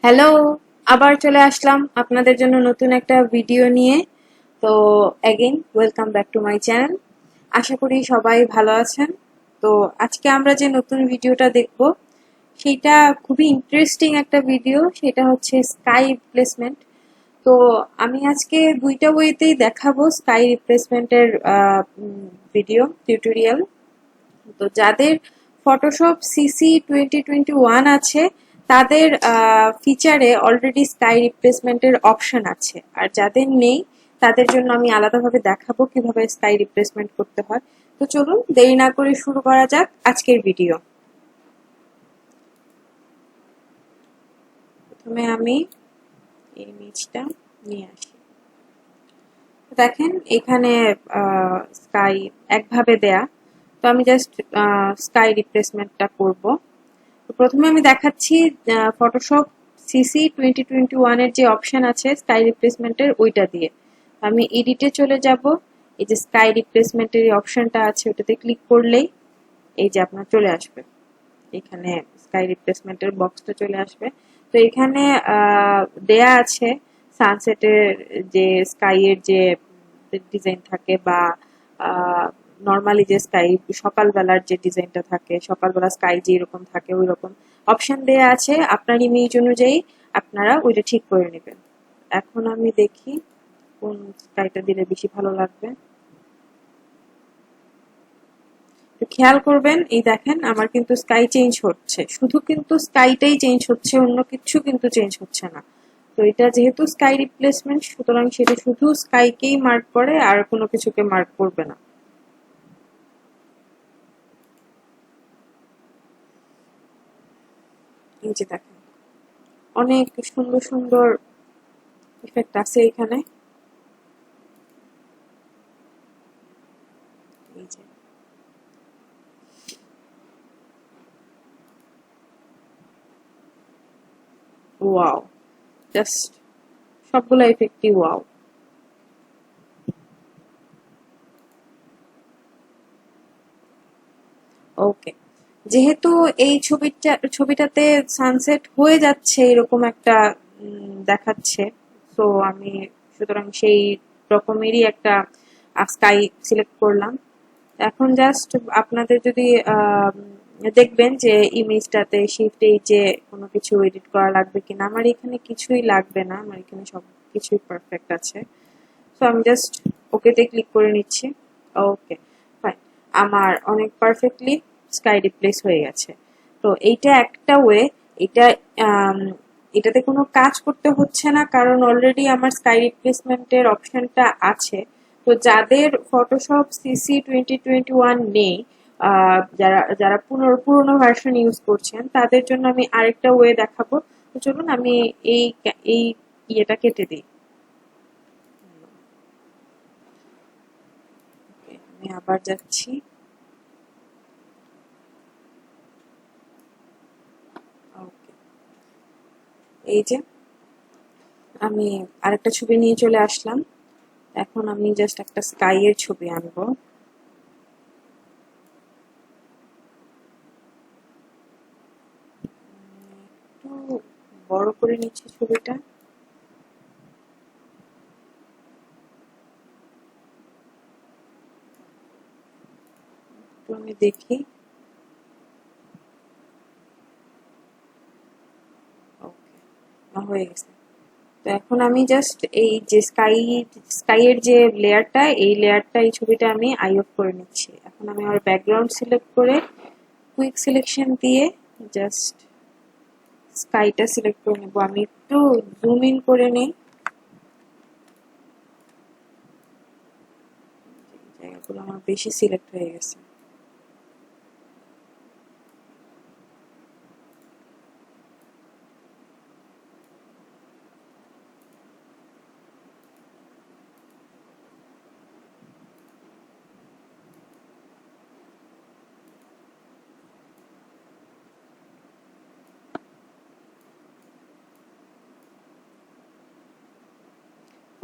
Hello, আবার চলে আসলাম আপনাদের জন্য নতুন একটা ভিডিও নিয়ে। তো again welcome back to my channel. আশা করি সবাই ভালো আছেন। তো আজকে আমরা যে নতুন ভিডিওটা দেখব সেটা খুবই ইন্টারেস্টিং একটা ভিডিও, সেটা হচ্ছে স্কাই রিপ্লেসমেন্ট। তো আমি আজকে দুইটা ওয়েতেই দেখাবো স্কাই রিপ্লেসমেন্টের ভিডিও টিউটোরিয়াল। তো যাদের ফটোশপ সিসি 2021 আছে তাদের ফিচারে অলরেডি স্কাই রিপ্লেসমেন্টের অপশন আছে, আর যাদের নেই তাদের জন্য আমি আলাদাভাবে দেখাবো কিভাবে স্কাই রিপ্লেসমেন্ট করতে হয়। তো চলুন দেরি না করে শুরু করা যাক আজকের ভিডিও। প্রথমে আমি এই ইমেজটা নিয়ে আসি। দেখেন এখানে স্কাই একভাবে দেয়া। তো আমি জাস্ট স্কাই রিপ্লেসমেন্টটা করব। তো প্রথমে আমি দেখাচ্ছি ফটোশপ সিসি 2021 এর যে অপশন আছে স্কাই রিপ্লেসমেন্টের ওইটা দিয়ে। আমি এডিটে চলে যাব। এই যে স্কাই রিপ্লেসমেন্টের এই অপশনটা আছে ওটাতে ক্লিক করলেই এই যে আপনার চলে আসবে, এখানে স্কাই রিপ্লেসমেন্টের বক্সটা চলে আসবে। তো এখানে দেয়া আছে সানসেটের যে স্কাই এর যে ডিজাইন থাকে বা নর্মালি যে স্কাই সকালবেলার যে ডিজাইনটা থাকে, সকালবেলা স্কাই যে এরকম থাকে ওই রকম অপশন দেয়া আছে। আপনার ইমেজ অনুযায়ী আপনারা ওইটা ঠিক করে নেবেন। এখন আমি দেখি কোন স্কাইটা দিলে বেশি ভালো লাগবে। তো খেয়াল করবেন, এই দেখেন আমার কিন্তু স্কাই চেঞ্জ হচ্ছে, শুধু কিন্তু স্কাইটাই চেঞ্জ হচ্ছে, অন্য কিছু কিন্তু চেঞ্জ হচ্ছে না। তো এটা যেহেতু স্কাই রিপ্লেসমেন্ট সুতরাং সেটা শুধু স্কাইকেই মার্ক করে আর কোনো কিছুকে মার্ক করবে না। এই যে দেখেন অনেক সুন্দর সুন্দর ইফেক্ট আছে এখানে। এই যে ওয়াও, জাস্ট সবগুলো ইফেক্টই ওয়াও। ওকে, যেহেতু এই ছবিটাতে সানসেট হয়ে যাচ্ছে এরকম একটা দেখাচ্ছে, তো আমি সুতরাং সেই রকমেরই একটা স্কাই সিলেক্ট করলাম। এখন জাস্ট আপনাদের যদি দেখবেন যে ইমেজটাতে শিফট এই যে কোনো কিছু এডিট করা লাগবে কিনা, আমার এখানে কিছুই লাগবে না, আমার এখানে সব কিছুই পারফেক্ট আছে। তো আমি জাস্ট ওকেতে ক্লিক করে নিচ্ছি। ওকে, ফাইন, আমার অনেক পারফেক্টলি স্কাই রিপ্লেস হয়ে গেছে। তো এইটা একটা ওয়ে। এটা আম, এটাতে কোনো কাজ করতে হচ্ছে না কারণ অলরেডি আমার স্কাই রিপ্লেসমেন্টের অপশনটা আছে। তো যাদের ফটোশপ সিসি 2021 নেই, যারা যারা পুরোনো ভার্সন ইউজ করছেন তাদের জন্য আমি আরেকটা ওয়ে দেখাবো। তো চলুন আমি এই এই ইয়েটা কেটে দিই। আমি আবার যাচ্ছি। ওকে, এই যে আমি আরেকটা ছবি নিয়ে চলে আসলাম। এখন আমি জাস্ট একটা স্কাই এর ছবি আনবো। একটু বড় করে নিচ্ছি ছবিটা। তো আমি দেখি। ওকে, হয়ে গেছে। তো এখন আমি জাস্ট এই যে স্কাই এর যে লেয়ারটা, এই লেয়ারটা এই ছবিটা আমি আই অফ করে নিচ্ছি। এখন আমি আমার ব্যাকগ্রাউন্ড সিলেক্ট করে কুইক সিলেকশন দিয়ে জাস্ট স্কাইটা সিলেক্ট করে নেবো। আমি একটু জুম ইন করে নিই, জায়গাগুলো আমার বেশি সিলেক্ট হয়ে গেছে।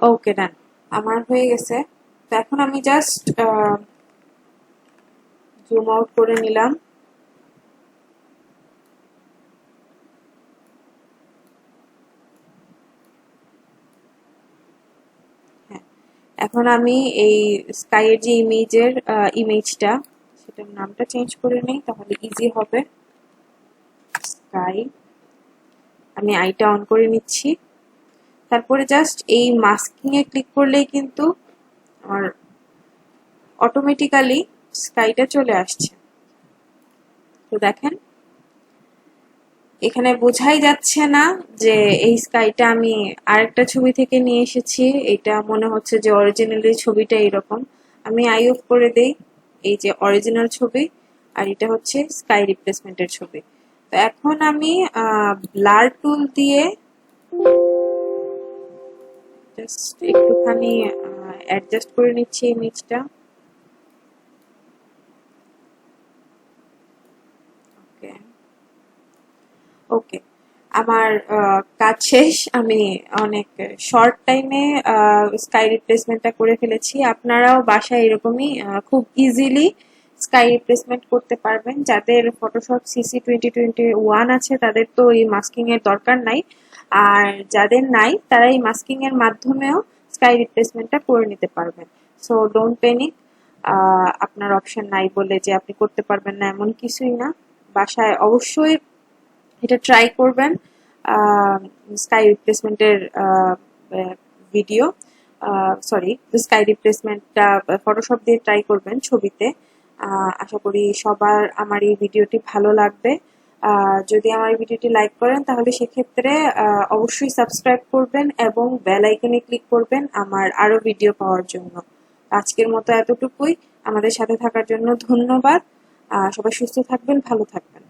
ওকে, ডান, আমার হয়ে গেছে। তো এখন আমি জাস্ট জুম আউট করে নিলাম। এখন আমি এই স্কাইয়ের যে ইমেজটা, সেটার নামটা চেঞ্জ করে নেই, তাহলে ইজি হবে। স্কাই, আমি আইটা অন করে নিচ্ছি। তারপরে জাস্ট এই মাস্কিং এ ক্লিক করলেই কিন্তু আমার অটোমেটিক্যালি স্কাইটা চলে আসছে। তো দেখেন, এখানে বোঝাই যাচ্ছে না যে এই স্কাইটা আমি আরেকটা ছবি থেকে নিয়ে এসেছি। এটা মনে হচ্ছে যে অরিজিনালি ছবিটা এরকম। আমি আই অফ করে দেই, এই যে অরিজিনাল ছবি, আর এটা হচ্ছে স্কাই রিপ্লেসমেন্টের ছবি। তো এখন আমি ব্লার টুল দিয়ে জাস্ট একটুখানি অ্যাডজাস্ট করে নিচ্ছি ইমেজটা। ওকে, ওকে, আমার কাজ শেষ। আমি অনেক শর্ট টাইমে স্কাই রিপ্লেসমেন্টটা করে ফেলেছি। আপনারাও বাসায় এরকমই খুব ইজিলি স্কাই রিপ্লেসমেন্ট করতে পারবেন। যাদের ফটোশপ সিসি 2021 আছে তাদের তো এই মাস্কিং এর দরকার নাই, আর যাদের নাই তারা এই মাস্কিং এর মাধ্যমেও স্কাই রিপ্লেসমেন্টটা করে নিতে পারবেন। So don't panic. আপনার অপশন নাই বলে যে আপনি করতে পারবেন না এমন কিছুই না। বাসায় অবশ্যই এটা ট্রাই করবেন। স্কাই রিপ্লেসমেন্টের ভিডিও, সরি, স্কাই রিপ্লেসমেন্টটা ফটোশপ দিয়ে ট্রাই করবেন ছবিতে। আশা করি সবার আমার এই ভিডিওটি ভালো লাগবে। যদি আমার এই ভিডিওটি লাইক করেন তাহলে সেক্ষেত্রে অবশ্যই সাবস্ক্রাইব করবেন এবং বেল আইকনে ক্লিক করবেন আমার আরো ভিডিও পাওয়ার জন্য। আজকের মতো এতটুকুই। আমাদের সাথে থাকার জন্য ধন্যবাদ। সবাই সুস্থ থাকবেন, ভালো থাকবেন।